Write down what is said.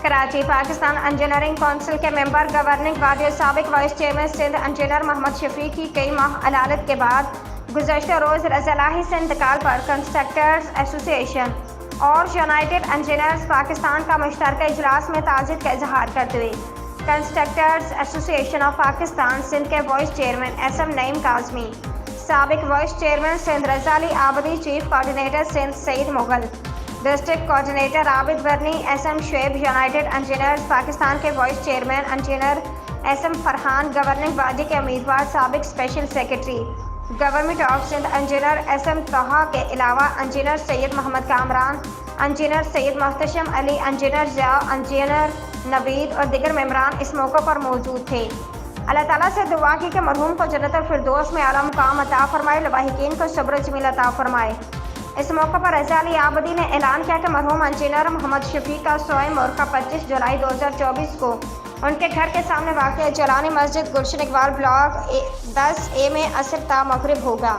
Karachi Pakistan engineering council کے ممبر governing body اور سابق وائس چیئرمین سندھ انجینئر محمد شفیق کی کئی ماہ علالت کے بعد گزشتہ روز رضالاہی سے انتقال پر کنسٹرکٹرز ایسوسی ایشن اور یونائیٹڈ انجینئرز پاکستان کا مشترکہ اجلاس میں تعزیت کا اظہار کرتے ہوئے کنسٹرکٹرز ایسوسی ایشن آف پاکستان سندھ کے vice chairman S M Naeem Kazmi, سابق vice chairman Sindh Raza Ali Abidi, chief coordinator Sindh Saeed Mughal, district coordinator Abid Burney, S M Shoaib, United Engineers Pakistan کے vice chairman engineer S M Farhan, governing body کے امیدوار سابق special secretary government of Sindh engineer S M Taha کے علاوہ engineer Syed Muhammad Kamran, engineer Syed Mohtasham Ali, engineer Zia, engineer Naveed اور دیگر ممبران اس موقع پر موجود تھے۔ اللہ تعالیٰ سے دعا کی کہ مرحوم کو جنت الفردوس میں اعلیٰ مقام عطا فرمائے، لواحقین کو صبر جمیل عطا فرمائے۔ اس موقع پر رضا علی آبدی نے اعلان کیا کہ مرحوم انجینئر محمد شفیق کا سوئے مورخہ 25 جولائی 2024 کو ان کے گھر کے سامنے واقع جولانی مسجد گلشن اقبال بلاک 10A میں عصر تا مغرب ہوگا۔